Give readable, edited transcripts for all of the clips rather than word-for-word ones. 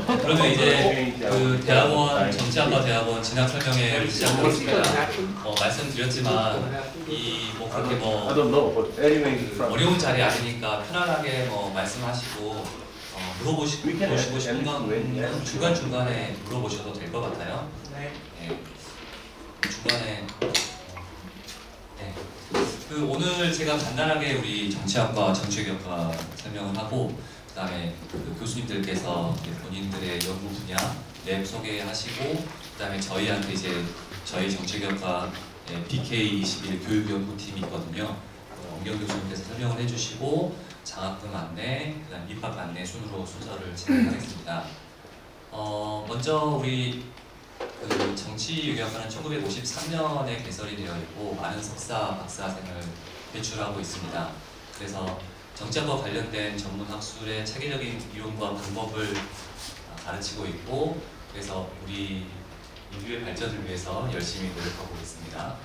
그러면 이제 그 대학원 정치학과 대학원 진학 설명회 시작하겠습니다. 말씀드렸지만 이 뭐 그렇게 뭐 I don't know, but anyway, from 어려운 자리 아니니까 편안하게 뭐 말씀하시고 물어보시고 싶은 건 중간 중간에 물어보셔도 될 것 같아요. 네. 네. 중간에 네. 그 오늘 제가 간단하게 우리 정치학과 정치외교학과 설명을 하고 그다음에 그 교수님들께서 본인들의 연구 분야 랩 소개하시고 그다음에 저희한테 이제 저희 정치외교학과 BK21 교육연구팀이 있거든요. 엄경 교수님께서 설명을 해주시고 장학금 안내, 그다음 입학 안내 순서를 진행하겠습니다. 먼저 우리 그 정치외교학과는 1953년에 개설이 되어 있고 많은 석사, 박사생을 배출하고 있습니다. 그래서 정치학과 관련된 전문 학술의 체계적인 이론과 방법을 가르치고 있고 그래서 우리 인류의 발전을 위해서 열심히 노력하고 있습니다.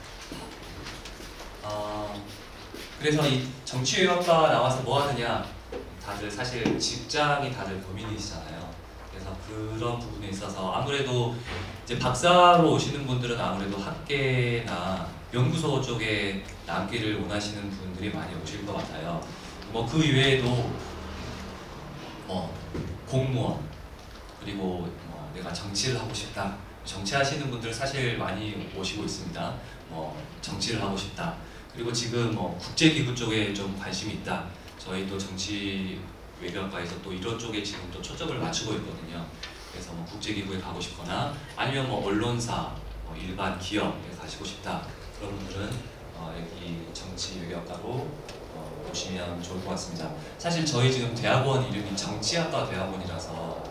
그래서 이 정치외교학과 나와서 뭐 하느냐 다들 사실 직장이 다들 고민이시잖아요. 그래서 그런 부분에 있어서 아무래도 이제 박사로 오시는 분들은 아무래도 학계나 연구소 쪽에 남기를 원하시는 분들이 많이 오실 것 같아요. 뭐 그 이외에도 공무원 그리고 내가 정치를 하고 싶다. 정치하시는 분들 사실 많이 오시고 있습니다. 정치를 하고 싶다. 그리고 지금 국제기구 쪽에 좀 관심이 있다. 저희 또 정치 외교학과에서 또 이런 쪽에 지금 또 초점을 맞추고 있거든요. 그래서 국제기구에 가고 싶거나 아니면 언론사, 일반 기업에 가시고 싶다. 그런 분들은 여기 정치 외교학과로 오시면 좋을 것 같습니다. 사실 저희 지금 대학원 이름이 정치학과 대학원이라서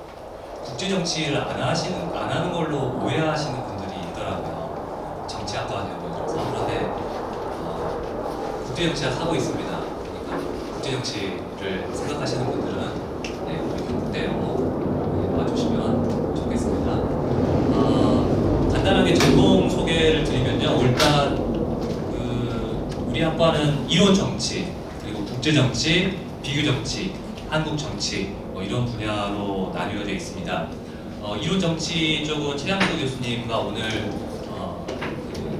국제정치를 안 하는 걸로 오해하시는 분들이 있더라고요. 정치학과 대학원이라서. 그런데 국제정치학 하고 있습니다. 그러니까 국제정치를 생각하시는 분들은 우리 경북대 와주시면 좋겠습니다. 간단하게 전공 소개를 드리면요. 일단 우리 학과는 이론 정치, 그리고 국제정치, 비교정치, 한국정치 이런 분야로 나뉘어져 있습니다. 이론 정치 쪽은 최양도 교수님과 오늘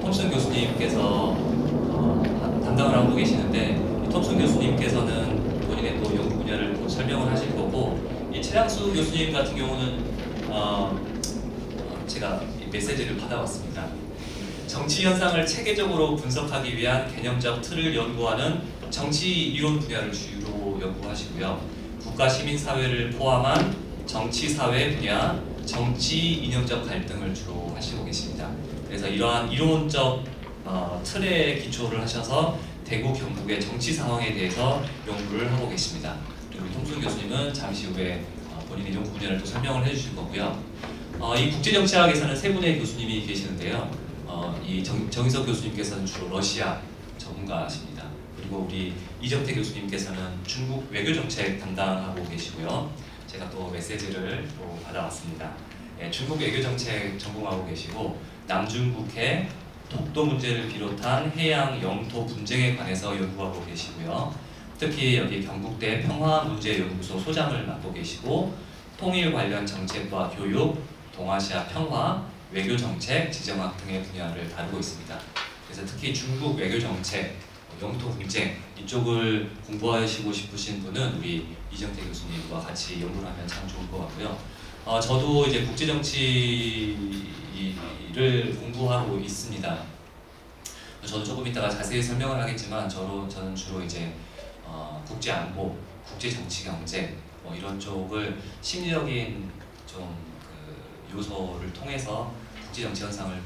톰슨 교수님께서 담당을 하고 계시는데 톰슨 교수님께서는 본인의 또 연구 분야를 또 설명을 하실 거고 이 최양수 교수님 같은 경우는 제가 메시지를 받아왔습니다. 정치 현상을 체계적으로 분석하기 위한 개념적 틀을 연구하는 정치 이론 분야를 주로 연구하시고요. 국가 시민 사회를 포함한 정치 사회 분야, 정치 이념적 갈등을 주로 하시고 계십니다. 그래서 이러한 이론적 틀에 기초를 하셔서 대구 경북의 정치 상황에 대해서 연구를 하고 계십니다. 그리고 통순 교수님은 잠시 후에 본인의 연구 분야를 또 설명을 해주실 거고요. 이 국제정치학에서는 세 분의 교수님이 계시는데요. 이 정희석 교수님께서는 주로 러시아 전문가십니다. 그리고 우리 이정태 교수님께서는 중국 외교정책 담당하고 계시고요. 제가 또 메시지를 또 받아왔습니다. 중국 외교정책 전공하고 계시고 남중국해 독도 문제를 비롯한 해양 영토 분쟁에 관해서 연구하고 계시고요. 특히 여기 경북대 평화문제연구소 소장을 맡고 계시고 통일 관련 정책과 교육, 동아시아 평화, 외교정책, 지정학 등의 분야를 다루고 있습니다. 그래서 특히 중국 외교정책, 영토 분쟁 이쪽을 공부하시고 싶으신 분은 우리 이정태 교수님과 같이 연구를 하면 참 좋을 것 같고요. 저도 이제 국제정치를 공부하고 있습니다. 저도 조금 이따가 자세히 설명을 하겠지만 저는 주로 이제 국제안보, 국제정치경제 이런 쪽을 심리적인 좀 그 요소를 통해서 국제정치 현상을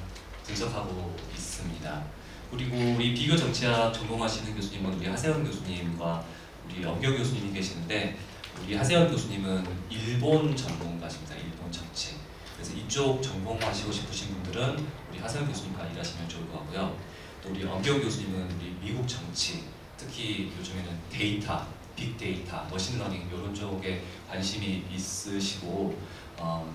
분석하고 있습니다. 그리고 우리 비교정치학 전공하시는 교수님은 우리 하세현 교수님과 우리 엄경 교수님이 계시는데 우리 하세현 교수님은 일본 전공가십니다. 일본 정치. 그래서 이쪽 전공하시고 싶으신 분들은 우리 하세현 교수님과 일하시면 좋을 것 같고요. 또 우리 엄경 교수님은 우리 미국 정치, 특히 요즘에는 데이터, 빅데이터, 머신러닝 이런 쪽에 관심이 있으시고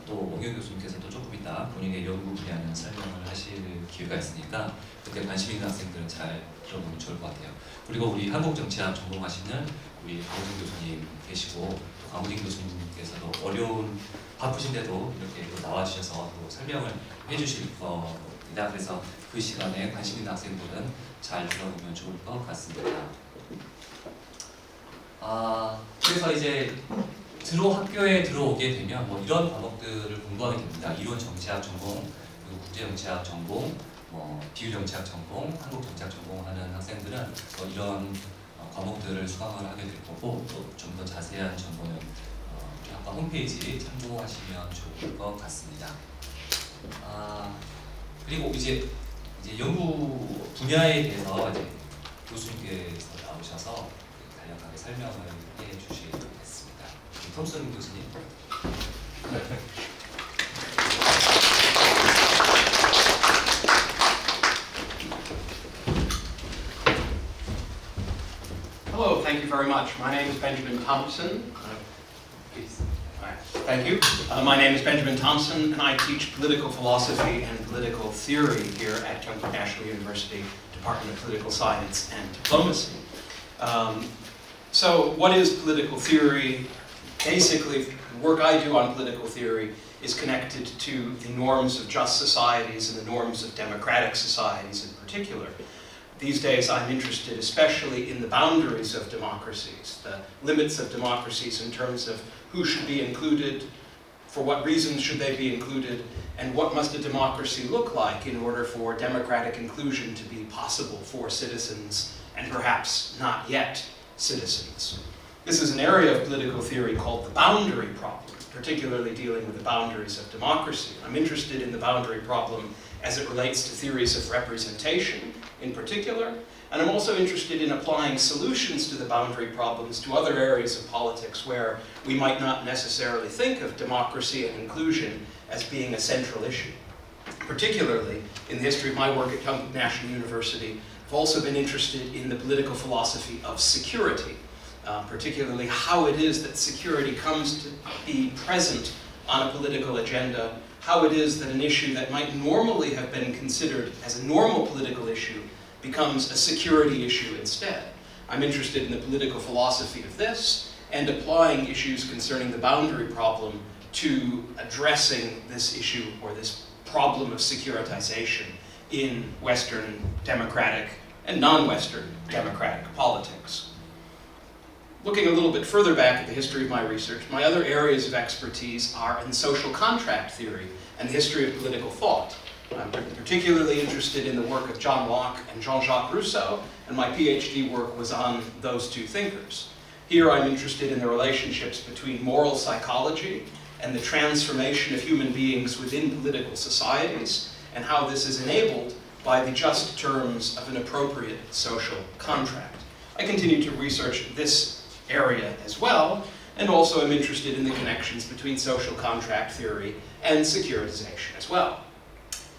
또 엄경 교수님께서도 조금 이따 본인의 연구 분야는 설명을 하실 기회가 있으니까 그때 관심 있는 학생들은 잘 들어보면 좋을 것 같아요. 그리고 우리 한국정치학 전공하시는 우리 강우진 교수님 계시고 또 강우진 교수님께서도 어려운 바쁘신데도 이렇게 또 나와주셔서 또 설명을 해주실 겁니다. 그래서 그 시간에 관심 있는 학생들은 잘 들어보면 좋을 것 같습니다. 그래서 이제 학교에 들어오게 되면 뭐 이런 과목들을 공부하게 됩니다. 이론 정치학 전공, 그리고 국제 정치학 전공, 비유 정치학 전공, 한국 정치학 전공하는 학생들은 이런 과목들을 수강을 하게 될 거고, 또 좀 더 자세한 정보는 학과 홈페이지 참고하시면 좋을 것 같습니다. 그리고 이제 연구 분야에 대해서 이제 교수님께서 나오셔서 간략하게 설명을 해주시겠습니다. 톰슨 교수님. Hello, thank you very much. My name is Benjamin Thompson. Please. All right. Thank you. My name is Benjamin Thompson, and I teach political philosophy and political theory here at Kyungpook National University, Department of Political Science and Diplomacy. So what is political theory? Basically, the work I do on political theory is connected to the norms of just societies and the norms of democratic societies in particular. These days I'm interested especially in the boundaries of democracies, the limits of democracies in terms of who should be included, for what reasons should they be included, and what must a democracy look like in order for democratic inclusion to be possible for citizens and perhaps not yet citizens. This is an area of political theory called the boundary problem, particularly dealing with the boundaries of democracy. I'm interested in the boundary problem as it relates to theories of representation in particular, and I'm also interested in applying solutions to the boundary problems to other areas of politics where we might not necessarily think of democracy and inclusion as being a central issue. Particularly, in the history of my work at Kyungpook National University, I've also been interested in the political philosophy of security, particularly how it is that security comes to be present on a political agenda, how it is that an issue that might normally have been considered as a normal political issue becomes a security issue instead. I'm interested in the political philosophy of this and applying issues concerning the boundary problem to addressing this issue or this problem of securitization in Western democratic and non-Western democratic politics. Looking a little bit further back at the history of my research, my other areas of expertise are in social contract theory and the history of political thought. I'm particularly interested in the work of John Locke and Jean-Jacques Rousseau, and my PhD work was on those two thinkers. Here I'm interested in the relationships between moral psychology and the transformation of human beings within political societies, and how this is enabled by the just terms of an appropriate social contract. I continue to research this area as well, and also am interested in the connections between social contract theory and securitization as well.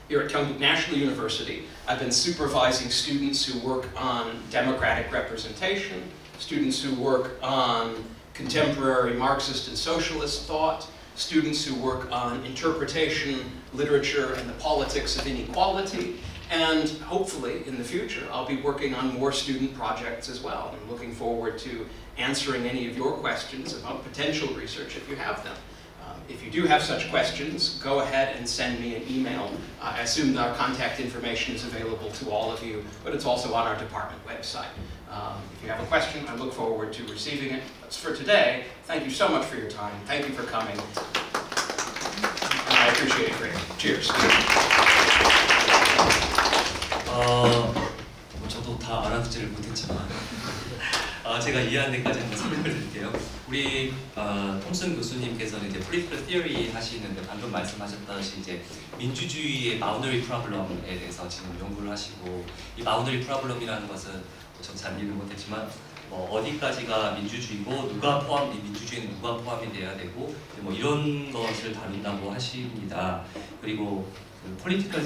Here at Kyungpook National University, I've been supervising students who work on democratic representation, students who work on contemporary Marxist and socialist thought, students who work on interpretation, literature, and the politics of inequality, and hopefully in the future I'll be working on more student projects as well. I'm looking forward to answering any of your questions about potential research if you have them. If you do have such questions, go ahead and send me an email. I assume that our contact information is available to all of you, but it's also on our department website. If you have a question, I look forward to receiving it. That's for today. Thank you so much for your time. Thank you for coming. And I appreciate it greatly. Cheers. 저도 다 알아듣지를 못했지만 제가 이해한 데까지 한번 설명을 드릴게요. 우리 톰슨 교수님께서는 이제 political theory 하시는데 방금 말씀하셨듯이 이제 민주주의의 boundary problem에 대해서 지금 연구를 하시고, 이 boundary problem이라는 것은 전 잘 이해를 못했지만 어디까지가 민주주의고 민주주의는 누가 포함이 돼야 되고 뭐 이런 것을 다룬다고 하십니다. 그리고 그 political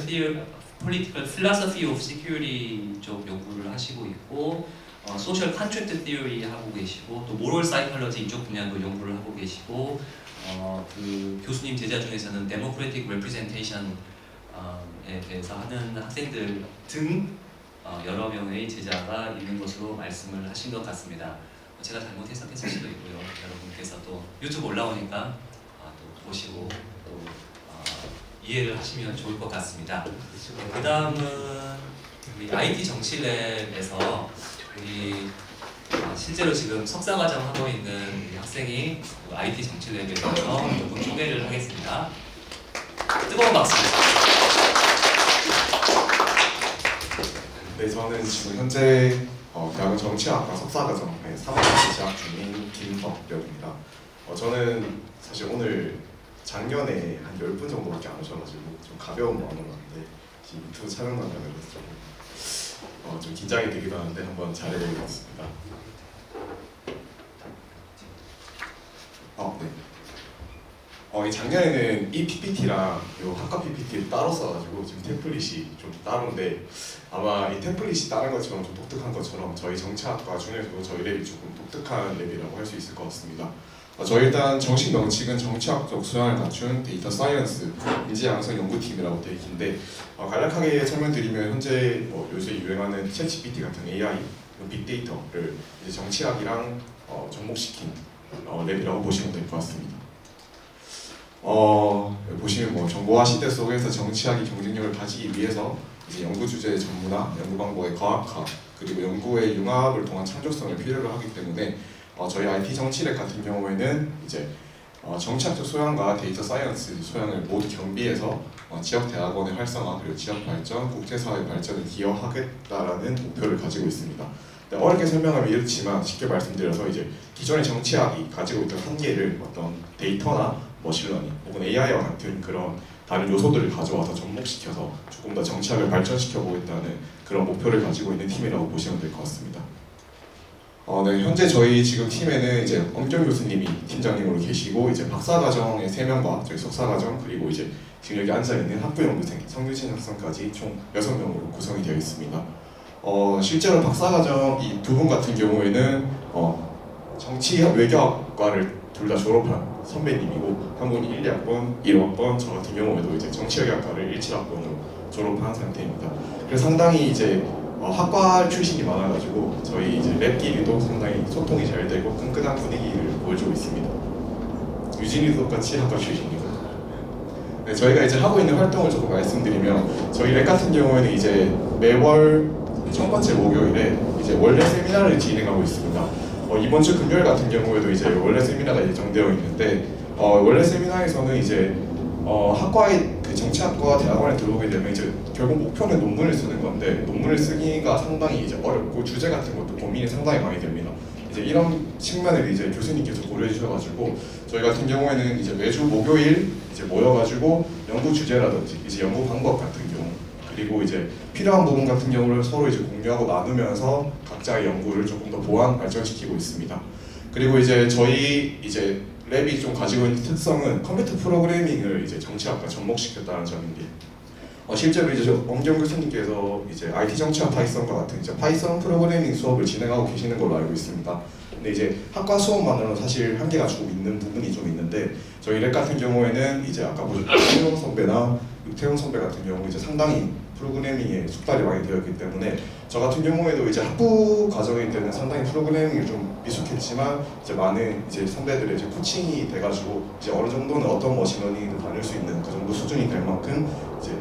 philosophy of security 쪽 연구를 하시고 있고, social contract theory 하고 계시고, 또 moral psychology 이쪽 분야도 연구를 하고 계시고, 그 교수님 제자 중에서는 democratic representation에 대해서 하는 학생들 등 여러 명의 제자가 있는 것으로 말씀을 하신 것 같습니다. 제가 잘못 해석했을 수도 있고요. 여러분께서 또 유튜브 올라오니까 또 보시고 또 이해를 하시면 좋을 것 같습니다. 그 다음은 우리 IT 정치랩에서 우리 실제로 지금 석사과정 하고 있는 우리 학생이 IT 정치랩에 대해서 조금 소개를 하겠습니다. 뜨거운 박수. 네, 저는 지금 현재 대학원 정치학과 석사과정에 3학년 재학 중인 김덕렬입니다. 저는 사실 오늘 작년에 한 10분 정도밖에 안 오셔가지고 좀 가벼운 마음으로 왔는데 지금 유튜브 촬영만 하면 좀 긴장이 되기도 하는데 한번 잘해보겠습니다. 네. 이 작년에는 이 PPT랑 이 학과 PPT를 따로 써가지고 지금 템플릿이 좀 따로인데 아마 이 템플릿이 다른 것처럼 좀 독특한 것처럼 저희 정치학과 중에서도 저희 랩이 조금 독특한 랩이라고 할 수 있을 것 같습니다. 저희 일단 정식 명칭은 정치학적 소양을 갖춘 데이터 사이언스 인재 양성 연구팀이라고 되어 있는데 간략하게 설명드리면 현재 요새 유행하는 챗GPT 같은 AI, 빅데이터를 이제 정치학이랑 접목시킨 랩이라고 보시면 될 것 같습니다. 보시면 정보화 시대 속에서 정치학이 경쟁력을 가지기 위해서 이제 연구 주제의 전문화, 연구 방법의 과학화, 그리고 연구의 융합을 통한 창조성을 필요로 하기 때문에 저희 IT 정치랩 같은 경우에는 이제 정치학적 소양과 데이터 사이언스 소양을 모두 겸비해서 지역 대학원의 활성화 그리고 지역 발전, 국제사회 발전을 기여하겠다라는 목표를 가지고 있습니다. 어렵게 설명하면 이렇지만 쉽게 말씀드려서 이제 기존의 정치학이 가지고 있던 한계를 어떤 데이터나 머신러닝 혹은 AI와 같은 그런 다른 요소들을 가져와서 접목시켜서 조금 더 정치학을 발전시켜 보겠다는 그런 목표를 가지고 있는 팀이라고 보시면 될 것 같습니다. 네, 현재 저희 지금 팀에는 이제 엄경 교수님이 팀장님으로 계시고 이제 박사과정의 3명과 저희 석사과정 그리고 이제 지금 여기 앉아 있는 학부연구생 성유진 학생까지 총 6명으로 구성이 되어 있습니다. 실제로 박사과정 이 두 분 같은 경우에는 정치 외교학과를 둘 다 졸업한 선배님이고 한 분이 1, 2학번, 1학번, 저 같은 경우에도 이제 정치외교학과를 17학번으로 졸업한 상태입니다. 그래서 상당히 이제 학과 출신이 많아가지고 저희 이제 랩끼리도 상당히 소통이 잘 되고 끈끈한 분위기를 보여주고 있습니다. 유진이도 똑같이 학과 출신이고. 네, 저희가 이제 하고 있는 활동을 조금 말씀드리면 저희 랩 같은 경우에는 이제 매월 첫 번째 목요일에 이제 원래 세미나를 진행하고 있습니다. 이번 주 금요일 같은 경우에도 이제 원래 세미나가 예정되어 있는데 원래 세미나에서는 이제 학과의 그 정치학과 대학원에 들어오게 되면 이제 결국 목표는 논문을 쓰는 건데 논문을 쓰기가 상당히 이제 어렵고 주제 같은 것도 고민이 상당히 많이 됩니다. 이제 이런 측면을 이제 교수님께서 고려해 주셔가지고 저희 같은 경우에는 이제 매주 목요일 이제 모여가지고 연구 주제라든지 이제 연구 방법 같은 경우 그리고 이제 필요한 부분 같은 경우를 서로 이제 공유하고 나누면서 각자의 연구를 조금 더 보완 발전시키고 있습니다. 그리고 이제 저희 이제 랩이 좀 가지고 있는 특성은 컴퓨터 프로그래밍을 이제 정치학과 접목시켰다는 점인데 실제로 이제 엄경 교수님께서 이제 IT 정치학 파이썬과 같은 이제 파이썬 프로그래밍 수업을 진행하고 계시는 걸로 알고 있습니다. 근데 이제 학과 수업만으로는 사실 한계가 조금 있는 부분이 좀 있는데 저희 랩 같은 경우에는 이제 아까 보셨던 태용 선배나 육태용 선배 같은 경우 이제 상당히 프로그래밍에 숙달이 많이 되었기 때문에 저 같은 경우에도 이제 학부 과정일 때는 상당히 프로그래밍이 좀 미숙했지만 이제 많은 이제 선배들의 이제 코칭이 돼가지고 이제 어느 정도는 어떤 머신러닝도 다룰 수 있는 그 정도 수준이 될 만큼 이제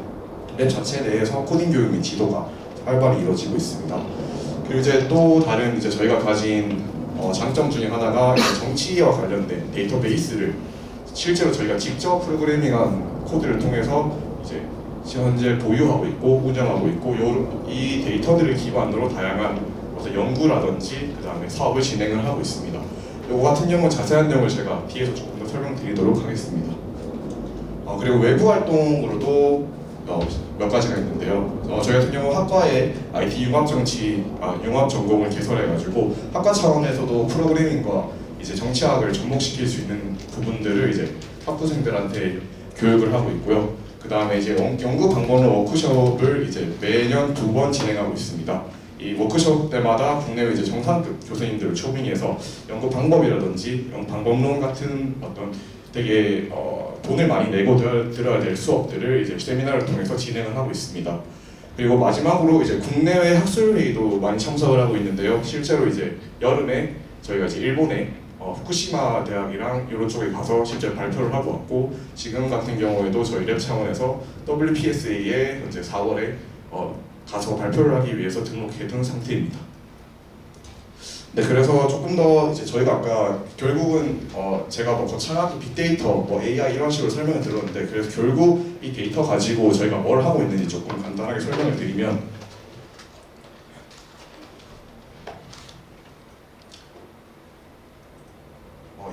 랩 자체 내에서 코딩 교육 및 지도가 활발히 이루어지고 있습니다. 그리고 이제 또 다른 이제 저희가 가진 장점 중에 하나가 정치와 관련된 데이터베이스를 실제로 저희가 직접 프로그래밍한 코드를 통해서 이제 현재 보유하고 있고 운영하고 있고 이 데이터들을 기반으로 다양한 어떤 연구라든지 그 다음에 사업을 진행을 하고 있습니다. 이거 같은 경우는 자세한 내용을 제가 뒤에서 조금 더 설명드리도록 하겠습니다. 그리고 외부 활동으로도 몇 가지가 있는데요. 저희 같은 경우 학과에 IT 융합 전공을 개설해가지고 학과 차원에서도 프로그래밍과 이제 정치학을 접목시킬 수 있는 부분들을 이제 학부생들한테 교육을 하고 있고요. 그 다음에 이제 연구 방법론 워크숍을 이제 매년 2번 진행하고 있습니다. 이 워크숍 때마다 국내외 이제 정상급 교수님들을 초빙해서 연구 방법이라든지 연구 방법론 같은 어떤 되게 돈을 많이 내고 들어야 될 수업들을 이제 세미나를 통해서 진행을 하고 있습니다. 그리고 마지막으로 이제 국내외 학술 회의도 많이 참석을 하고 있는데요. 실제로 이제 여름에 저희가 이제 일본에 후쿠시마 대학이랑 이런 쪽에 가서 실제 발표를 하고 왔고 지금 같은 경우에도 저희 랩 차원에서 WPSA에 현재 4월에 가서 발표를 하기 위해서 등록해둔 상태입니다. 네, 그래서 조금 더 이제 저희가 아까 결국은 제가 뭐 거창하게 빅데이터, 뭐 AI 이런 식으로 설명을 드렸는데 그래서 결국 이 데이터 가지고 저희가 뭘 하고 있는지 조금 간단하게 설명을 드리면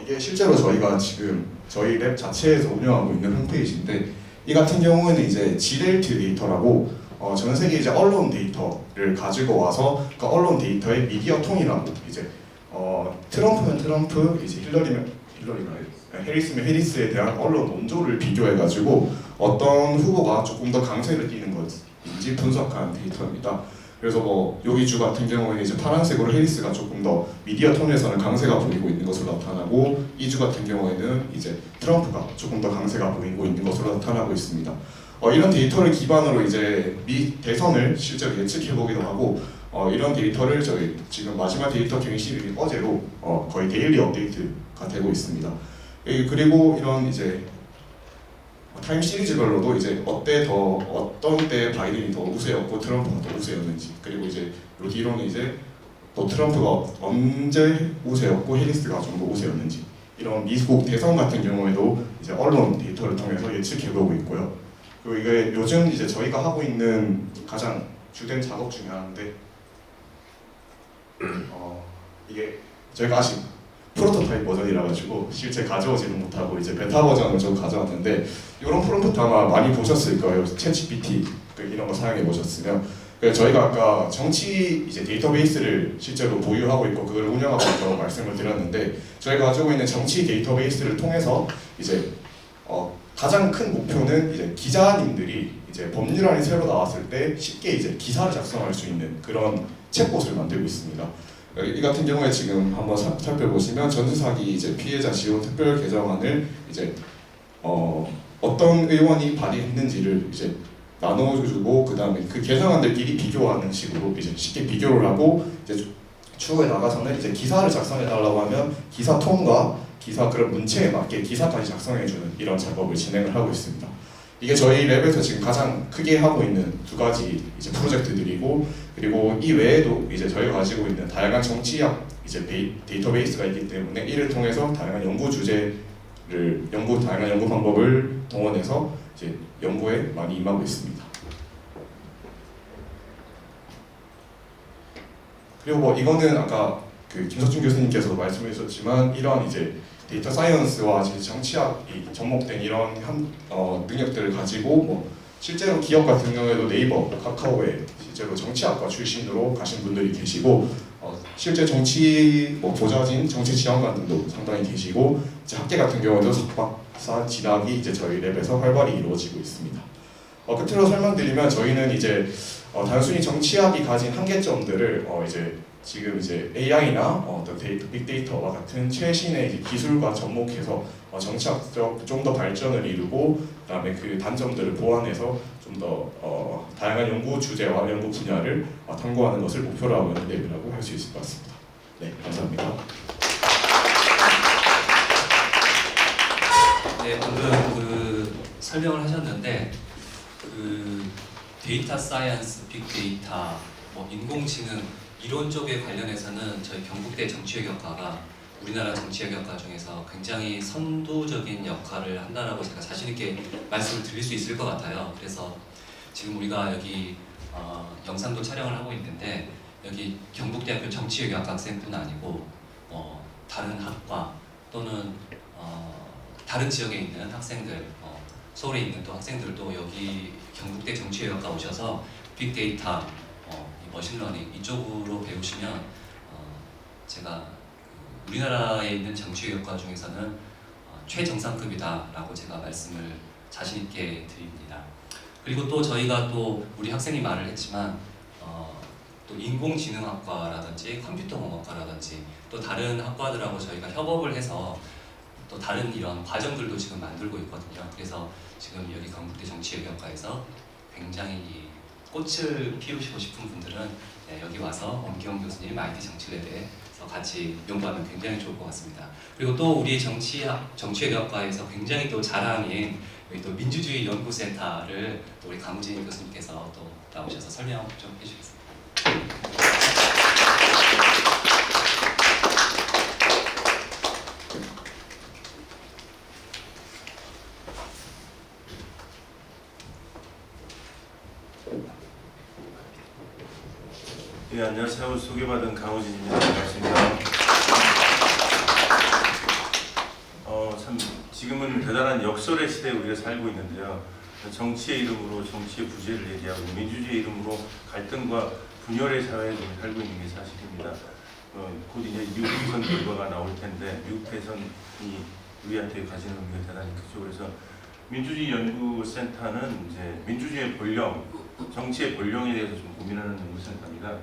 이게 실제로 저희가 지금 저희 랩 자체에서 운영하고 있는 홈페이지인데 이 같은 경우는 이제 G델트 데이터라고 전 세계 이제 언론 데이터를 가지고 와서 그 언론 데이터의 미디어 톤이라고 이제 트럼프면 트럼프, 이제 힐러리가 해리스면 해리스에 대한 언론 논조를 비교해가지고 어떤 후보가 조금 더 강세를 띠는 것인지 분석한 데이터입니다. 그래서 뭐 여기 주 같은 경우에는 이제 파란색으로 해리스가 조금 더 미디어 톤에서는 강세가 보이고 있는 것으로 나타나고 이 주 같은 경우에는 이제 트럼프가 조금 더 강세가 보이고 있는 것으로 나타나고 있습니다. 이런 데이터를 기반으로 이제 미 대선을 실제로 예측해 보기도 하고 이런 데이터를 저희 지금 마지막 데이터 갱신이 어제로 거의 데일리 업데이트가 되고 있습니다. 그리고 이런 이제 타임 시리즈별로도 이제 어떤 때 바이든이 더 우세였고 트럼프가 더 우세였는지 그리고 이제 요 뒤로는 이제 또 트럼프가 언제 우세였고 해리스가 좀 더 우세였는지 이런 미국 대선 같은 경우에도 이제 언론 데이터를 통해서 예측해보고 있고요. 그리고 이게 요즘 이제 저희가 하고 있는 가장 주된 작업 중에 하나인데 이게 저희가 아직 프로토타입 버전이라 가지고 실제 가져오지는 못하고 이제 베타 버전을 좀 가져왔는데 이런 프롬프트 아마 많이 보셨을 거예요. 챗GPT 이런 거 사용해 보셨으면 저희가 아까 정치 이제 데이터베이스를 실제로 보유하고 있고 그걸 운영하고 있다고 말씀을 드렸는데 저희가 가지고 있는 정치 데이터베이스를 통해서 이제 가장 큰 목표는 이제 기자님들이 이제 법률안이 새로 나왔을 때 쉽게 이제 기사를 작성할 수 있는 그런 챗봇을 만들고 있습니다. 이 같은 경우에 지금 한번 살펴보시면 전수사기 이제 피해자 지원 특별 개정안을 이제 어떤 의원이 발의했는지를 이제 나눠주고 그 다음에 그 개정안들끼리 비교하는 식으로 이제 쉽게 비교를 하고 이제 추후에 나가서는 이제 기사를 작성해 달라고 하면 기사 톤과 기사 그런 문체에 맞게 기사까지 작성해주는 이런 작업을 진행을 하고 있습니다. 이게 저희 랩에서 지금 가장 크게 하고 있는 두 가지 이제 프로젝트들이고 그리고 이 외에도 이제 저희가 가지고 있는 다양한 정치학 이제 데이터베이스가 있기 때문에 이를 통해서 다양한 연구 주제를 다양한 연구 방법을 동원해서 이제 연구에 많이 임하고 있습니다. 그리고 뭐 이거는 아까 그 김석준 교수님께서도 말씀해 주셨지만 이런 이제 데이터 사이언스와 정치학이 접목된 이런 능력들을 가지고 뭐 실제로 기업 같은 경우에도 네이버, 카카오에 실제로 정치학과 출신으로 가신 분들이 계시고 실제 정치 보좌진, 정치 지원관들도 상당히 계시고 이제 학계 같은 경우에도 석박사 진학이 이제 저희 랩에서 활발히 이루어지고 있습니다. 끝으로 설명드리면 저희는 이제 단순히 정치학이 가진 한계점들을 이제 지금 이제 AI나 어떤 빅데이터와 같은 최신의 이제 기술과 접목해서 정치학적 좀 더 발전을 이루고 그다음에 그 단점들을 보완해서 좀 더 다양한 연구 주제와 연구 분야를 탐구하는 것을 목표로 하고 있는 랩이라고 할 수 있을 것 같습니다. 네, 감사합니다. 네, 방금 그 설명을 하셨는데 그 데이터 사이언스, 빅데이터, 뭐 인공지능 이론 쪽에 관련해서는 저희 경북대 정치외교학과가 우리나라 정치외교학과 중에서 굉장히 선도적인 역할을 한다라고 제가 자신 있게 말씀을 드릴 수 있을 것 같아요. 그래서 지금 우리가 여기 영상도 촬영을 하고 있는데 여기 경북대학교 정치외교학과 학생뿐 아니고 다른 학과 또는 다른 지역에 있는 학생들, 서울에 있는 또 학생들도 여기 경북대 정치외교학과 오셔서 빅데이터, 머신러닝 이쪽으로 배우시면 제가 우리나라에 있는 정치외교학과 중에서는 최정상급이다라고 제가 말씀을 자신 있게 드립니다. 그리고 또 저희가 또 우리 학생이 말을 했지만 또 인공지능학과라든지 컴퓨터공학과라든지 또 다른 학과들하고 저희가 협업을 해서 또 다른 이런 과정들도 지금 만들고 있거든요. 그래서 지금 여기 경북대 정치외교학과에서 굉장히 꽃을 피우시고 싶은 분들은 여기 와서 엄기영 교수님 IT 정치랩에 같이 연구하면 굉장히 좋을 것 같습니다. 그리고 또 우리 정치외교학과에서 굉장히 또 자랑인 여기 또 민주주의 연구센터를 또 우리 강우진 교수님께서 또 나오셔서 설명 좀 해주시겠습니다. 예, 안녕하세요. 소개받은 강우진입니다. 반갑습니다. 참 지금은 대단한 역설의 시대에 우리가 살고 있는데요. 정치의 이름으로 정치의 부재를 얘기하고 민주주의 이름으로 갈등과 분열의 사회에 지금 살고 있는 게 사실입니다. 곧 이제 미국 대선 결과가 나올 텐데 미국 대선이 우리한테 가지는 의미가 대단히 크죠. 그래서 민주주의 연구센터는 이제 민주주의의 본령, 정치의 본령에 대해서 좀 고민하는 연구센터입니다.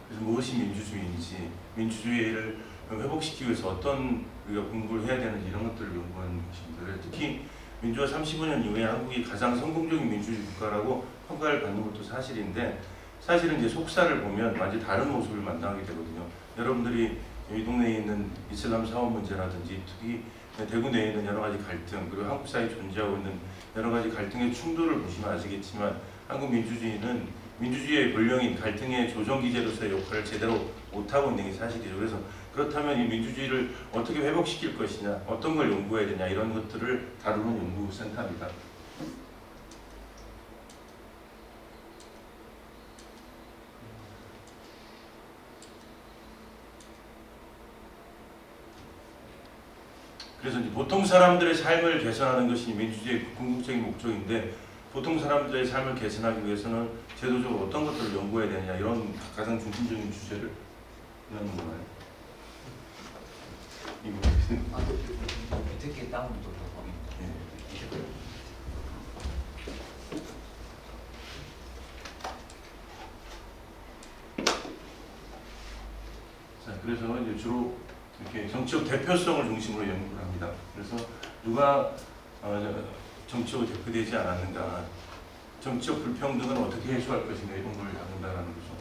그래서 무엇이 민주주의인지, 민주주의를 회복시키기 위해서 어떤 우리가 공부를 해야 되는지 이런 것들을 연구하는 것입니다. 특히 민주화 35년 이후에 한국이 가장 성공적인 민주주의 국가라고 평가를 받는 것도 사실인데 사실은 이제 속사를 보면 완전히 다른 모습을 만나게 되거든요. 여러분들이 이 동네에 있는 이슬람 사원 문제라든지 특히 대구 내에 있는 여러 가지 갈등 그리고 한국 사회에 존재하고 있는 여러 가지 갈등의 충돌을 보시면 아시겠지만 한국 민주주의는 민주주의의 본령인 갈등의 조정 기제로서의 역할을 제대로 못하고 있는 게 사실이죠. 그래서 그렇다면 이 민주주의를 어떻게 회복시킬 것이냐, 어떤 걸 연구해야 되냐 이런 것들을 다루는 연구센터입니다. 그래서 이제 보통 사람들의 삶을 개선하는 것이 민주주의의 궁극적인 목적인데 보통 사람들의 삶을 개선하기 위해서는 제도적으로 어떤 것들을 연구해야 되느냐 이런 가장 중심적인 주제를 하는 거예요. 이거 밑에 게 다운도 거기. 자, 그래서 이제 주로 이렇게 정치적 대표성을 중심으로 연구를 합니다. 그래서 누가 정치적으로 대표되지 않았는가, 정치적 불평등은 어떻게 해소할 것인가 이런 걸 다룬다는 거죠.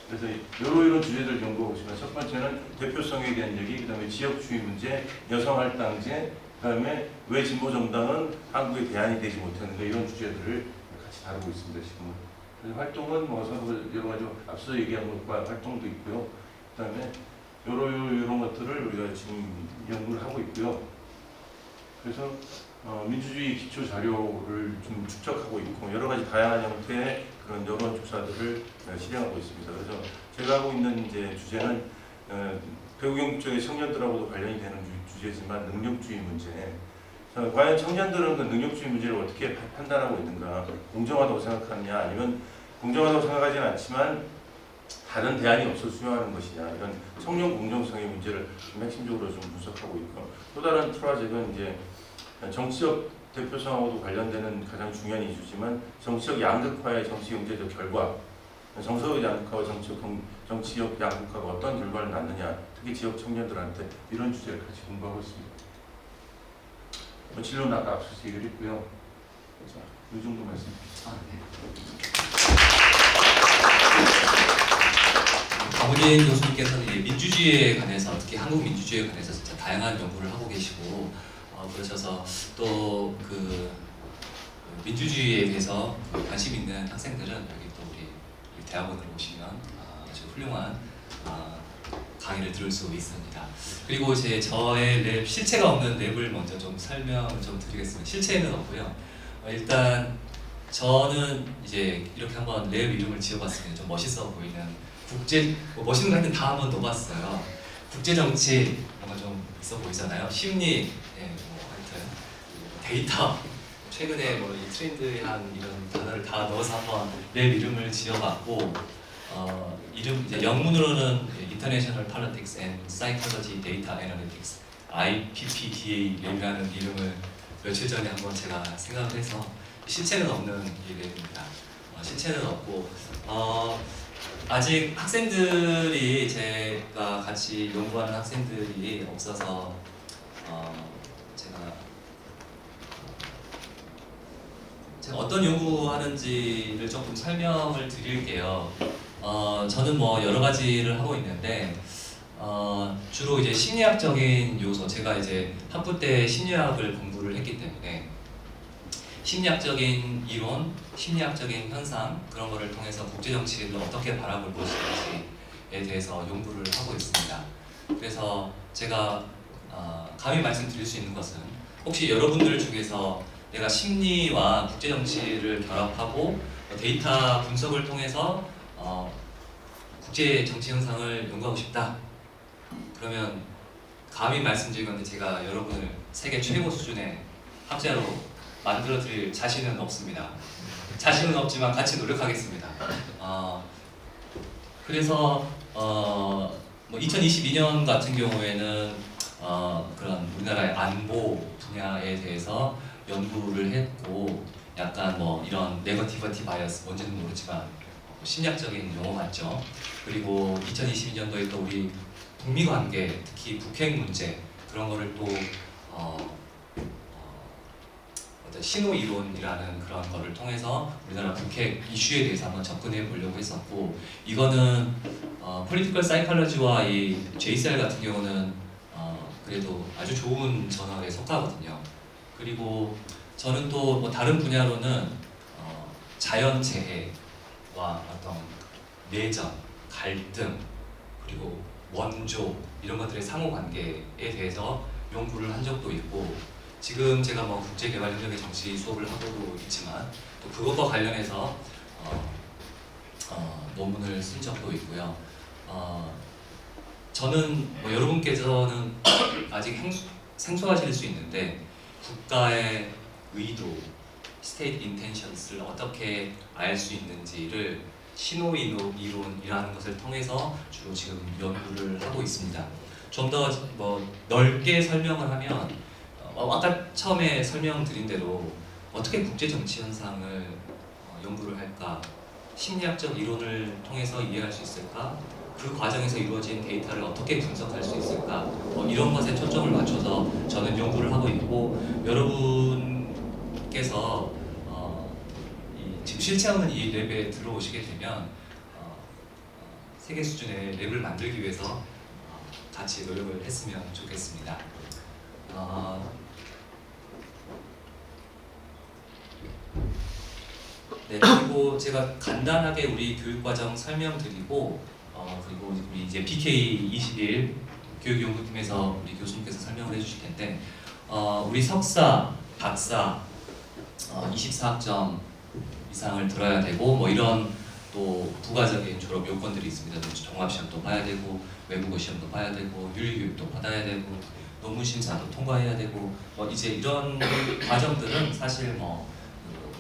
그래서 이런 주제들 연구하시면 첫 번째는 대표성에 대한 얘기, 그 다음에 지역주의 문제, 여성할당제, 그 다음에 왜 진보 정당은 한국에 대안이 되지 못했는가 이런 주제들을 같이 다루고 있습니다. 지금은. 그래서 활동은 뭐 여러 가지 앞서 얘기한 것과 활동도 있고요. 그 다음에 이런 것들을 우리가 지금 연구를 하고 있고요. 그래서 민주주의 기초 자료를 좀 축적하고 있고 여러 가지 다양한 형태의 그런 여론 조사들을 실행하고 있습니다. 그래서 제가 하고 있는 이제 주제는 배우경 쪽의 청년들하고도 관련이 되는 주제지만 능력주의 문제. 과연 청년들은 그 능력주의 문제를 어떻게 판단하고 있는가? 공정하다고 생각하느냐? 아니면 공정하다고 생각하지는 않지만 다른 대안이 없어 수용하는 것이냐? 이런 청년 공정성의 문제를 핵심적으로 좀 분석하고 있고 또 다른 프로젝트는 이제 정치적 대표성하고도 관련되는 가장 중요한 이슈지만 정치적 양극화의 정치 경제적 결과, 정서적 양극화와 정치적 양극화가 어떤 결과를 낳느냐, 특히 지역 청년들한테 이런 주제를 같이 공부하고 있습니다. 진로는 아까 앞서서 얘기를 했고요. 이 정도 말씀드립니다. 강우진 교수님께서는 이제 민주주의에 관해서 특히 한국 민주주의에 관해서 진짜 다양한 연구를 하고 계시고 그러셔서 또 그 민주주의에 대해서 관심 있는 학생들은 여기 또 우리 대학원으로 오시면 아주 훌륭한 강의를 들을 수 있습니다. 그리고 저의 랩 실체가 없는 랩을 먼저 좀 설명을 좀 드리겠습니다. 실체는 없고요. 일단 저는 이제 이렇게 한번 랩 이름을 지어봤습니다. 좀 멋있어 보이는 멋있는 거 하여튼 다 한번 넣어봤어요. 국제정치 뭔가 좀 있어 보이잖아요. 심리, 하여튼 데이터 최근에 뭐 이 트렌드한 이런 단어를 다 넣어서 한번 랩 이름을 지어봤고 이름 이제 영문으로는 International Politics and Psychology Data Analytics IPPDA 랩이라는 이름을 며칠 전에 한번 제가 생각을 해서 실체는 없는 이 랩입니다. 실체는 없고 아직 학생들이 제가 같이 연구하는 학생들이 없어서 제가 제가 어떤 연구하는지를 조금 설명을 드릴게요. 저는 뭐 여러 가지를 하고 있는데 주로 이제 심리학적인 요소, 제가 이제 학부 때 심리학을 공부를 했기 때문에 심리학적인 이론, 심리학적인 현상 그런 거를 통해서 국제 정치를 어떻게 바라볼 것인지에 대해서 연구를 하고 있습니다. 그래서 제가 감히 말씀드릴 수 있는 것은 혹시 여러분들 중에서 내가 심리와 국제 정치를 결합하고 데이터 분석을 통해서 국제 정치 현상을 연구하고 싶다. 그러면 감히 말씀드린 건데 제가 여러분을 세계 최고 수준의 학자로 만들어 드릴 자신은 없습니다. 자신은 없지만 같이 노력하겠습니다. 그래서 뭐 2022년 같은 경우에는 그런 우리나라의 안보 분야에 대해서 연구를 했고 약간 뭐 이런 네거티비티 바이어스 뭔지는 모르지만 심리학적인 용어 맞죠? 그리고 2022년도에 또 우리 북미 관계, 특히 북핵 문제 그런 거를 또 어떤 신호 이론이라는 그런 거를 통해서 우리나라 북핵 이슈에 대해서 한번 접근해 보려고 했었고 이거는 폴리티컬 사이콜로지와 이 JCR 같은 경우는 그래도 아주 좋은 전학에 속하거든요. 그리고 저는 또 뭐 다른 분야로는 자연재해와 어떤 내전, 갈등, 그리고 원조 이런 것들의 상호관계에 대해서 연구를 한 적도 있고 지금 제가 뭐 국제개발협력의 정치 수업을 하고 있지만 또 그것과 관련해서 논문을 쓴 적도 있고요. 저는 뭐 여러분께서는 아직 생소하실 수 있는데 국가의 의도, state intentions를 어떻게 알 수 있는지를 신호 이론이라는 것을 통해서 주로 지금 연구를 하고 있습니다. 좀 더 뭐 넓게 설명을 하면 아까 처음에 설명드린 대로 어떻게 국제 정치 현상을 연구를 할까, 심리학적 이론을 통해서 이해할 수 있을까, 그 과정에서 이루어진 데이터를 어떻게 분석할 수 있을까, 이런 것에 초점을 맞춰서 저는 연구를 하고 있고 여러분께서 지금 실체 없는 이 랩에 들어오시게 되면 세계 수준의 랩을 만들기 위해서 같이 노력을 했으면 좋겠습니다. 네, 그리고 제가 간단하게 우리 교육과정 설명드리고 그리고 우리 이제 BK21 교육연구팀에서 우리 교수님께서 설명을 해주실 텐데 우리 석사, 박사 24학점 이상을 들어야 되고 뭐 이런 또 부가적인 졸업 요건들이 있습니다. 종합시험도 봐야 되고 외국어 시험도 봐야 되고 윤리교육도 받아야 되고 논문 심사도 통과해야 되고 이제 이런 과정들은 사실 뭐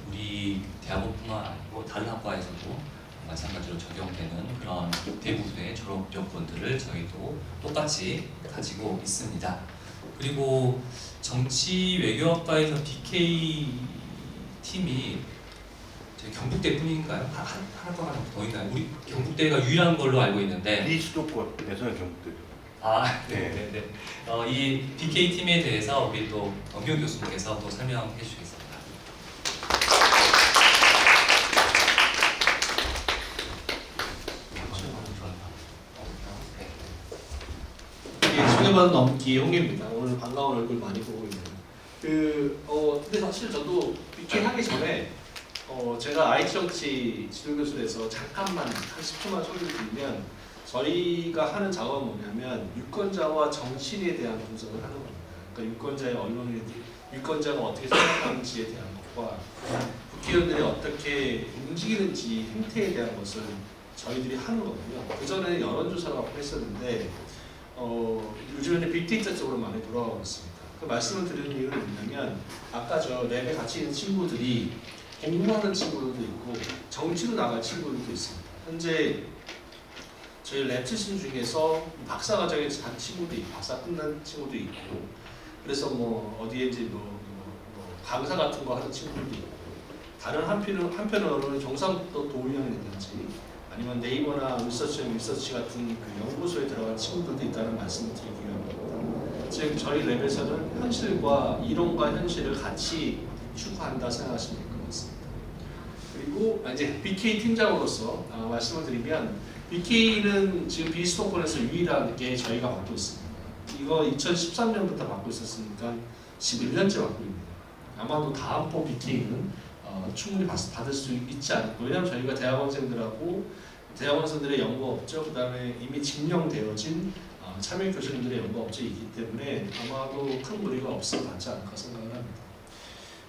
우리 대학원뿐만 아니고 다른 학과에서도 마찬가지로 적용되는 그런 대부분의 졸업 요건들을 저희도 똑같이 가지고 있습니다. 그리고 정치 외교학과에서 BK 팀이 저희 경북대뿐인가요? 하나가 더 있나요? 우리 경북대가 유일한 걸로 알고 있는데 이 수도권에서는 경북대죠. 네네네. 이 BK 팀에 대해서 우리 또 엄경 교수님께서 또 설명해 주시겠습니다. 소개받은 엄기 홍입니다. 오늘 반가운 얼굴 많이 보고 있네요. 근데 사실 저도 BK 하기 전에 제가 IT 정치 지도교실에서 잠깐만 한 10초만 소개를 드리면 저희가 하는 작업은 뭐냐면 유권자와 정치인에 대한 분석을 하는 겁니다. 그러니까 유권자의 언론이 유권자가 어떻게 생각하는지에 대한 것과 국회의원들이 어떻게 움직이는지 행태에 대한 것을 저희들이 하는 거고요. 그 전에는 여론조사를 했었는데 요즘에는 빅데이터 쪽으로 많이 돌아가고 있습니다. 그 말씀을 드리는 이유는 뭐냐면 아까 저 랩에 같이 있는 친구들이 공부하는 친구들도 있고 정치로 나갈 친구들도 있습니다. 현재 저희 랩 출신 중에서 박사과정에 간 친구도 있고 박사 끝난 친구도 있고 그래서 뭐 어디에 이제 뭐 강사 같은 거 하는 친구들도 있고 다른 한편으로는 경상북도 도의원이라든지 아니면 네이버나 리서치 같은 그 연구소에 들어간 친구들도 있다는 말씀을 드리기 위함입니다. 즉 저희 랩에서는 현실과 이론과 현실을 같이 추구한다 생각하시면 될 것 같습니다. 그리고 이제 BK 팀장으로서 말씀을 드리면 BK는 지금 비수도권에서 유일하게 저희가 맡고 있습니다. 이거 2013년부터 맡고 있었으니까 11년째 맡고 있습니다. 아마도 다음번 BK는 충분히 받을 수 있지 않을까. 왜냐하면 저희가 대학원생들하고 대학원생들의 연구업체, 그 다음에 이미 증명되어진 참여 교수님들의 연구업체이기 있기 때문에 아마도 큰 무리가 없으면 받지 않을까 생각을 합니다.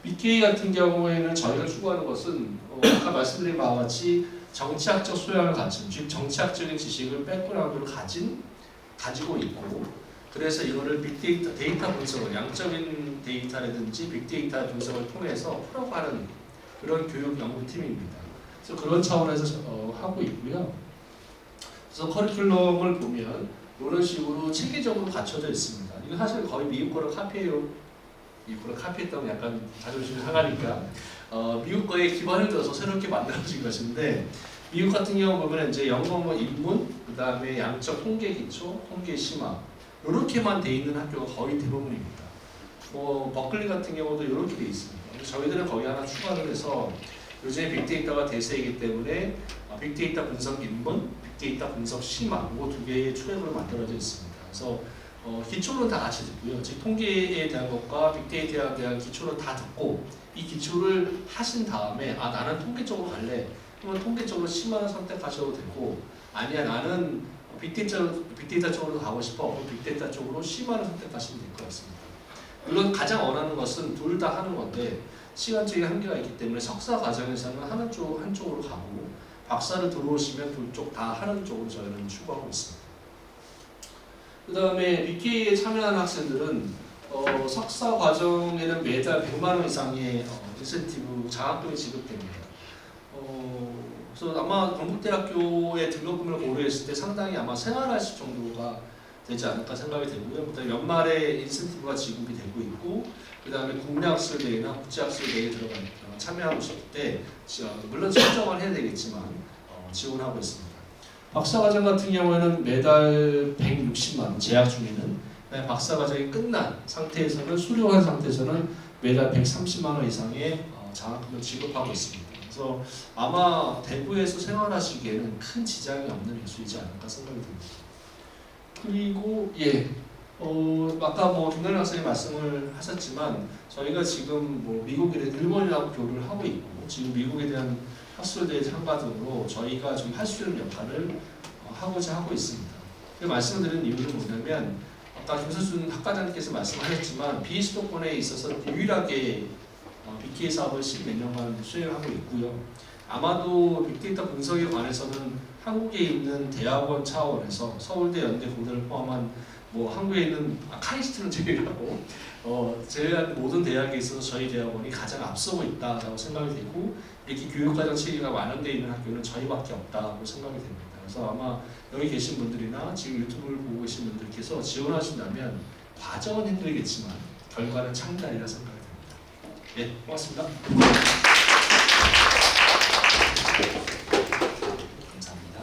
BK 같은 경우에는 저희가 추구하는 것은 아까 말씀드린 바와 같이 정치학적 소양을 갖춘, 즉 정치학적인 지식을 백그라운드로 가지고 있고, 그래서 이거를 빅데이터 데이터 분석을, 양적인 데이터라든지 빅데이터 분석을 통해서 풀어가는 그런 교육 연구팀입니다. 그래서 그런 차원에서 하고 있고요. 그래서 커리큘럼을 보면 이런 식으로 체계적으로 갖춰져 있습니다. 이거 사실 거의 미국 거를 카피해요. 미국 거를 카피했다면 약간 자존심이 상하니까 미국 거에 기반을 둬서 새롭게 만들어진 것인데, 미국 같은 경우 보면 이제 영어 입문, 그 다음에 양적 통계 기초, 통계 심화 이렇게만 돼 있는 학교가 거의 대부분입니다. 버클리 같은 경우도 이렇게 돼 있습니다. 저희들은 거기 하나 추가를 해서 요즘에 빅데이터가 대세이기 때문에 빅데이터 분석 입문, 빅데이터 분석 심화 이거 두 개의 트랙으로 만들어져 있습니다. 그래서 기초는 다 같이 듣고요. 즉 통계에 대한 것과 빅데이터에 대한 기초를 다 듣고 이 기초를 하신 다음에 나는 통계 쪽으로 갈래. 그러면 통계 쪽으로 심화를 선택하셔도 되고, 아니야 나는 빅데이터 쪽으로 가고 싶어. 그럼 빅데이터 쪽으로 심화를 선택하시면 될 것 같습니다. 물론 가장 원하는 것은 둘 다 하는 건데 시간적인 한계가 있기 때문에 석사 과정에서는 한쪽으로 가고, 박사를 들어오시면 둘 쪽 다 하는 쪽으로 저희는 추구하고 있습니다. 그 다음에 BK에 참여하는 학생들은 석사 과정에는 매달 100만 원 이상의 인센티브 장학금이 지급됩니다. 그래서 아마 건국대학교의 등록금을 고려했을 때 상당히 아마 생활하실 정도가 되지 않을까 생각이 되고요. 그다음에 연말에 인센티브가 지급이 되고 있고, 그다음에 국내학술대회나 국제학술대회에 참여하실 때 물론 신청을 해야 되겠지만 지원하고 있습니다. 박사과정 같은 경우에는 매달 160만 원, 재학 중에는, 박사과정이 끝난 상태에서는, 수료한 상태에서는 매달 130만 원 이상의 장학금을 지급하고 있습니다. 그래서 아마 대구에서 생활하시기에는 큰 지장이 없는 교수이지 않을까 생각이 듭니다. 그리고 아까 김나연 학생이 말씀을 하셨지만 저희가 지금 미국이나 일본이라고 교류를 하고 있고, 지금 미국에 대한 학술대회 참가 등으로 저희가 좀 할 수 있는 역할을 하고자 하고 있습니다. 말씀드리는 이유는 뭐냐면, 아까 김선순 학과장님께서 말씀하셨지만 비수도권에 있어서 유일하게 BK 사업을 10몇 년간 수행하고 있고요. 아마도 빅데이터 분석에 관해서는 한국에 있는 대학원 차원에서 서울대, 연대, 공대를 포함한 한국에 있는 카이스트는 제외하고 제외한 모든 대학에 있어서 저희 대학원이 가장 앞서고 있다라고 생각이 되고, 이렇게 교육과정 체계가 완화되어 있는 학교는 저희밖에 없다고 생각이 됩니다. 그래서 아마 여기 계신 분들이나 지금 유튜브를 보고 계신 분들께서 지원하신다면 과정은 힘들겠지만 결과는 창달이라 생각이 됩니다. 고맙습니다. 감사합니다.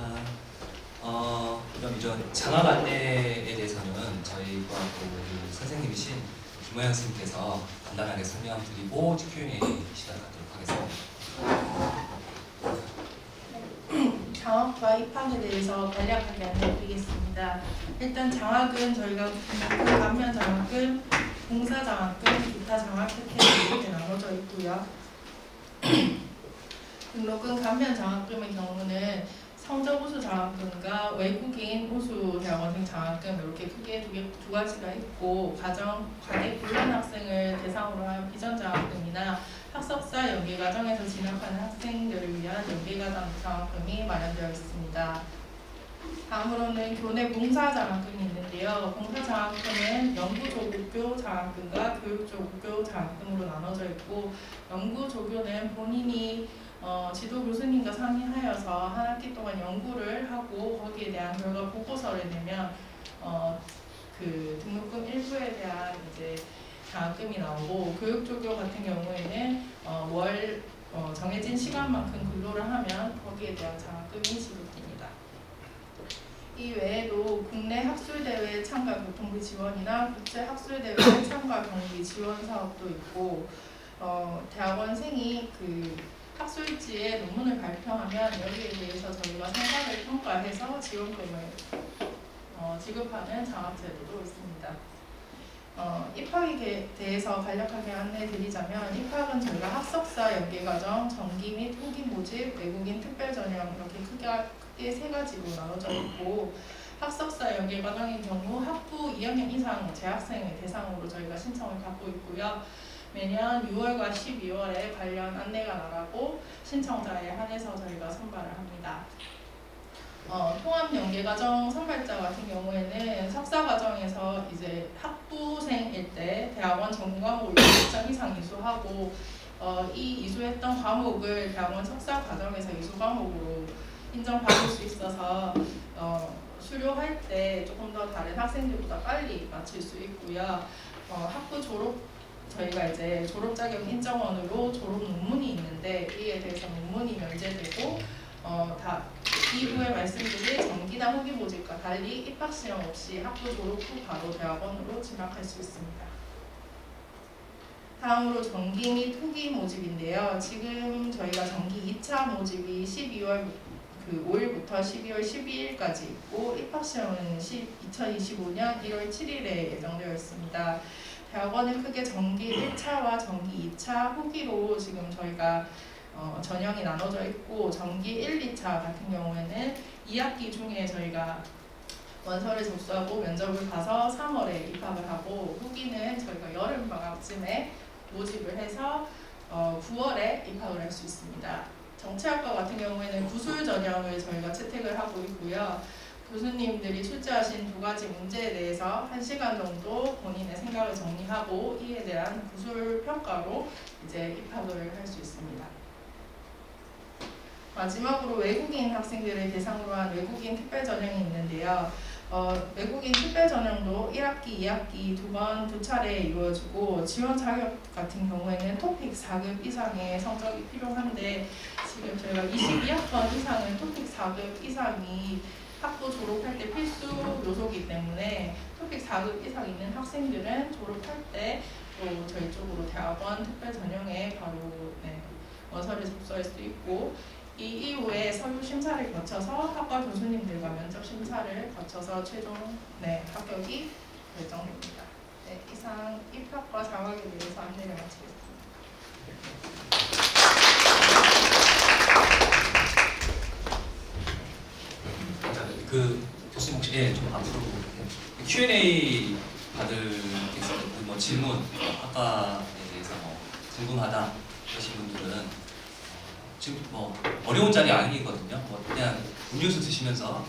그럼 이런 장학 안내에 대해서는 저희 과학부 선생님이신 김호연 선생님께서 간단하게 설명드리고 Q&A 시작하도록 하겠습니다. 장학과 입학에 대해서 간략하게 안내드리겠습니다. 일단 장학은 저희가 감면 장학금, 봉사 장학금, 기타 장학 혜택이 이렇게 나눠져 있고요. 등록금 감면 장학금의 경우는 성적 우수 장학금과 외국인 우수 대학원생 장학금 이렇게 크게 두 가지가 있고, 과대 불란 학생을 대상으로 한 비전 장학금이나 학석사 연계과정에서 진학하는 학생들을 위한 연계과정 장학금이 마련되어 있습니다. 다음으로는 교내 봉사 장학금이 있는데요. 봉사 장학금은 연구조교 장학금과 교육조교 장학금으로 나눠져 있고, 연구조교는 본인이 지도 교수님과 상의하여서 한 학기 동안 연구를 하고 거기에 대한 결과 보고서를 내면 그 등록금 일부에 대한 이제 장학금이 나오고, 교육조교 같은 경우에는 월 정해진 시간만큼 근로를 하면 거기에 대한 장학금이 지급됩니다. 이 외에도 국내 학술대회 참가 교통비 지원이나 국제 학술대회 참가 경비 지원 사업도 있고, 대학원생이 그 학술지에 논문을 발표하면 여기에 대해서 저희가 성과를 평가해서 지원금을 지급하는 장학제도도 있습니다. 입학에 대해서 간략하게 안내드리자면 입학은 저희가 학석사, 연계과정, 정기 및 후기 모집, 외국인 특별전형 이렇게 크게 세 가지로 나눠져 있고 학석사 연계과정인 경우 학부 2학년 이상 재학생을 대상으로 저희가 신청을 받고 있고요. 매년 6월과 12월에 관련 안내가 나가고 신청자에 한해서 저희가 선발을 합니다. 통합 연계과정 선발자 같은 경우에는 석사과정에서 이제 학부생일 때 대학원 전공과목을 6점 이상 이수하고 이 이수했던 과목을 대학원 석사과정에서 이수 과목으로 인정받을 수 있어서 수료할 때 조금 더 다른 학생들보다 빨리 마칠 수 있고요. 학부 졸업 저희가 이제 졸업 자격 인정원으로 졸업 논문이 있는데 이에 대해서 논문이 면제되고 다 이후에 말씀드린 정기나 후기 모집과 달리 입학 시험 없이 학부 졸업 후 바로 대학원으로 진학할 수 있습니다. 다음으로 정기 및 후기 모집인데요. 지금 저희가 정기 2차 모집이 12월 5일부터 12월 12일까지 있고 입학 시험은 2025년 1월 7일에 예정되어 있습니다. 대학원은 크게 정기 1차와 정기 2차 후기로 지금 저희가 전형이 나눠져 있고 정기 1, 2차 같은 경우에는 2학기 중에 저희가 원서를 접수하고 면접을 봐서 3월에 입학을 하고 후기는 저희가 여름방학쯤에 모집을 해서 9월에 입학을 할 수 있습니다. 정치학과 같은 경우에는 구술 전형을 저희가 채택을 하고 있고요. 교수님들이 출제하신 두 가지 문제에 대해서 1시간 정도 본인의 생각을 정리하고 이에 대한 구술 평가로 이제 입학을 할 수 있습니다. 마지막으로 외국인 학생들을 대상으로 한 외국인 특별 전형이 있는데요. 외국인 특별 전형도 1학기, 2학기 두 차례 이루어지고 지원 자격 같은 경우에는 토픽 4급 이상의 성적이 필요한데 지금 저희가 22학번 이상은 토픽 4급 이상이 학부 졸업할 때 필수 요소이기 때문에 토픽 4급 이상 있는 학생들은 졸업할 때 또 저희 쪽으로 대학원 특별 전형에 바로 원서를 접수할 수 있고 이 이후에 서류 심사를 거쳐서 학과 교수님들과 면접 심사를 거쳐서 최종 합격이 결정됩니다. 네, 이상 입학과 장학에 대해서 안내를 마치겠습니다. 교수님 혹시 좀 앞으로 Q&A 받을 뭐 질문 학과에 대해서 궁금하다 하신 분들은 지금 뭐 어려운 자리 아니거든요. 그냥 음료수 드시면서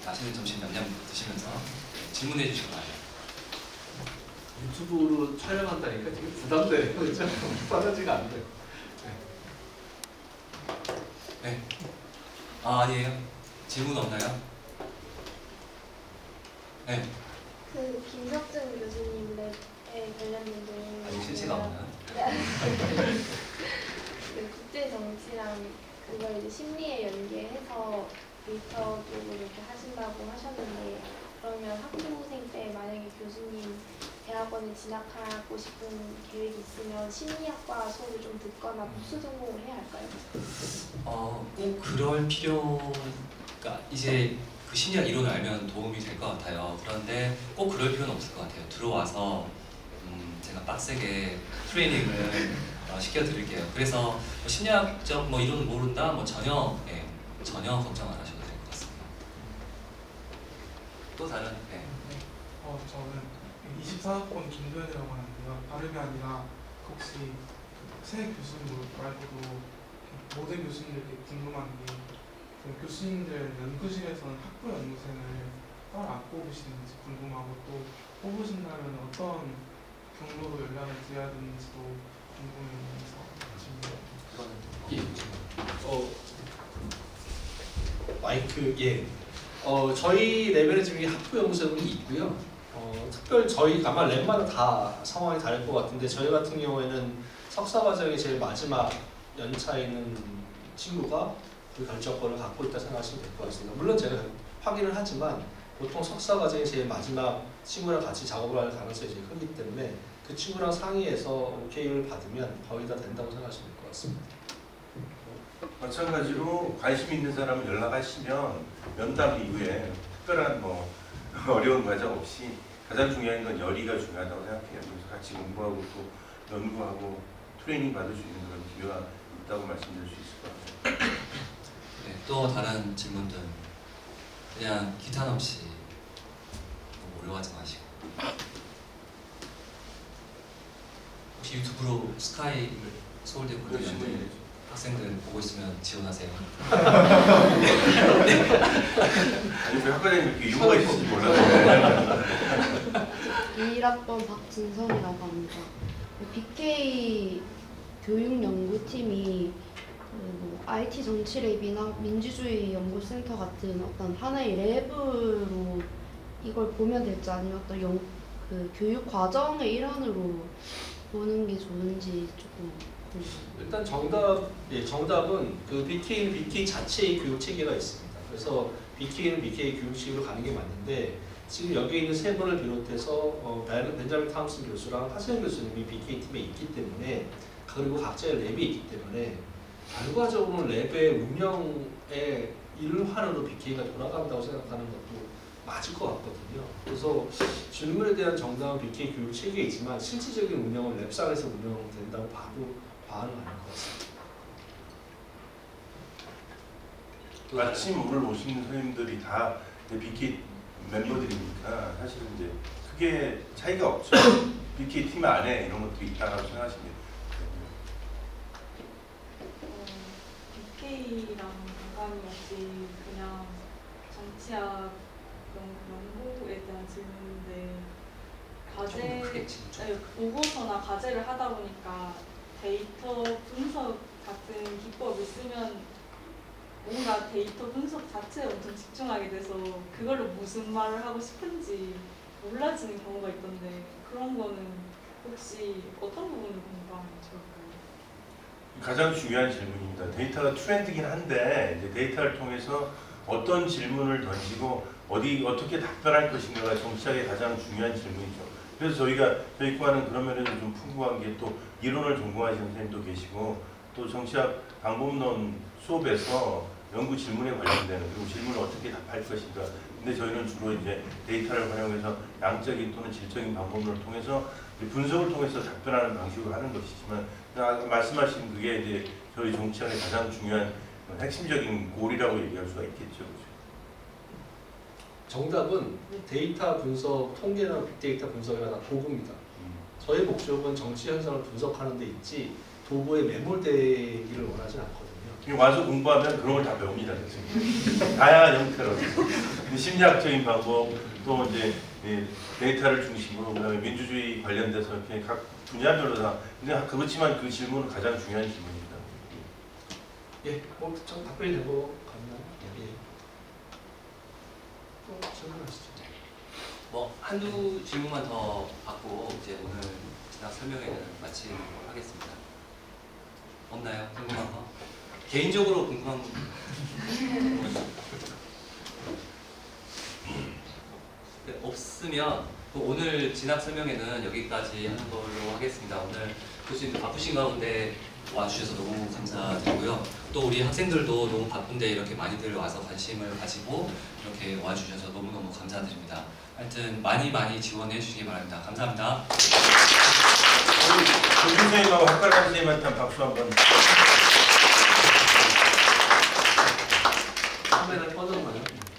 맛있는 점심 양념 드시면서 질문해 주시기 바랍니다. 유튜브로 촬영한다니까 되게 부담돼요. 그렇죠? 받아지가 안 돼요. 네. 아니에요. 질문 없나요? 네. 김석준 교수님 랩에 관련된 아직 실체가 없나요? 국제 정치랑 그걸 이제 심리에 연계해서 데이터 쪽으로 이렇게 하신다고 하셨는데 그러면 학부생 때 만약에 교수님 대학원에 진학하고 싶은 계획이 있으면 심리학과 수업을 좀 듣거나 복수 전공을 해야 할까요? 꼭 그럴 필요가 이제 그 심리학 이론을 알면 도움이 될 것 같아요. 그런데 꼭 그럴 필요는 없을 것 같아요. 들어와서 제가 빡세게 트레이닝을 시켜드릴게요. 그래서 심리학적 이론을 모른다 전혀 걱정 안 하셔도 될 것 같습니다. 또 다른 저는 24학번 김도현이라고 하는데요. 다름이 아니라 혹시 새 교수님 말고도 모든 교수님들께 궁금한 게 교수님들 연구실에서는 학부 연구생을 따로 안 뽑으시는지 궁금하고 또 뽑으신다면 어떤 경로로 연락을 드려야 되는지도 궁금해서 질문을 저희 레벨에 지금 학부 연구생이 있고요. 특별 저희 아마 랩마다 다 상황이 다를 것 같은데 저희 같은 경우에는 석사 과정의 제일 마지막 연차에 있는 친구가 그 결정권을 갖고 있다 생각하시면 될 것 같습니다. 물론 제가 확인을 하지만 보통 석사 과정의 제일 마지막 친구랑 같이 작업을 할 가능성이 제일 크기 때문에 그 친구랑 상의해서 오케이를 받으면 거의 다 된다고 생각하시면 될 것 같습니다. 마찬가지로 관심 있는 사람은 연락하시면 면담 이후에 특별한 뭐 어려운 과정 없이 가장 중요한 건 열의가 중요하다고 생각해요. 그래서 같이 공부하고 또 연구하고 트레이닝 받을 수 있는 그런 기회가 있다고 말씀드릴 수 있을 것 같아요. 네, 또 다른 질문들 그냥 기탄 없이 너무 어려워하지 마시고 혹시 유튜브로 스카이 서울대 열심히 고려대 해야죠. 학생들 보고 있으면 지원하세요. 아니 왜 학과장님 이렇게 유머가 있을지 몰랐어요. 21학번 박진선이라고 합니다. BK 교육연구팀이 뭐 IT 정치랩이나 민주주의 연구센터 같은 어떤 하나의 랩으로 이걸 보면 될지 아니면 어떤 그 교육 과정의 일환으로 보는 게 좋은지 조금 궁금해요. 일단 정답은 그 BK는 BK 자체의 교육 체계가 있습니다. 그래서 BK는 BK 교육 체계로 가는 게 맞는데 지금 여기 있는 세 분을 비롯해서 벤자민 탐슨 교수랑 하세영 교수님이 BK 팀에 있기 때문에 그리고 각자의 랩이 있기 때문에 결과적으로는 랩의 운영의 일환으로 BK가 돌아간다고 생각하는 것도 맞을 것 같거든요. 그래서 질문에 대한 정답은 BK 교육 체계이지만 실질적인 운영은 랩상에서 운영된다고 봐도 과언은 아닐 것 같습니다. 아침 오늘 오신 선생님들이 다 BK 멤버들이니까 사실은 이제 크게 차이가 없죠. BK 팀 안에 이런 것도 있다라고 생각하시면 돼요. BK랑 상관이 없이 그냥 정치학 연구에 대한 질문인데 보고서나 과제를 하다 보니까 데이터 분석 같은 기법을 쓰면 뭔가 데이터 분석 자체에 엄청 집중하게 돼서 그걸로 무슨 말을 하고 싶은지 몰라지는 경우가 있던데 그런 거는 혹시 어떤 부분을 공부하면 좋을까요? 가장 중요한 질문입니다. 데이터가 트렌드긴 한데 이제 데이터를 통해서 어떤 질문을 던지고 어떻게 답변할 것인가가 정치학의 가장 중요한 질문이죠. 그래서 저희 과는 그런 면에서 좀 풍부한 게 또 이론을 전공하시는 선생님도 계시고 또 정치학 방법론 수업에서 연구 질문에 관련되는 그리고 질문을 어떻게 답할 것인가. 근데 저희는 주로 이제 데이터를 활용해서 양적인 또는 질적인 방법론을 통해서 분석을 통해서 답변하는 방식으로 하는 것이지만 말씀하신 그게 이제 저희 정치학의 가장 중요한 핵심적인 골이라고 얘기할 수가 있겠죠. 그렇죠? 정답은 데이터 분석, 통계나 빅데이터 분석이나 다 도구입니다. 저의 목적은 정치 현상을 분석하는 데 있지 도구에 매몰되기를 원하진 않거든요. 와서 공부하면 그런 걸 다 배웁니다. 다양한 형태로 심리학적인 방법 또 이제 데이터를 중심으로 그다음에 민주주의 관련돼서 이렇게 각 분야별로 다 근데 그렇지만 그 질문은 가장 중요한 질문입니다. 예, 좀 답변이 된 거 같나요? 예. 또 질문하시죠. 뭐 한두 질문만 더 받고 이제 오늘 진학 설명회는 마치도록 하겠습니다. 없나요? 궁금한 거? 개인적으로 궁금한 거? 네, 없으면 오늘 진학 설명회는 여기까지 하는 걸로 하겠습니다. 오늘 교수님들 바쁘신 가운데 와주셔서 너무 감사드리고요. 또 우리 학생들도 너무 바쁜데 이렇게 많이들 와서 관심을 가지고 이렇게 와주셔서 너무너무 감사드립니다. 하여튼 많이 지원해 주시기 바랍니다. 감사합니다. 교수 선생님하고 학과장 선생님한테 한 박수 한번. 카메라 꺼졌나요?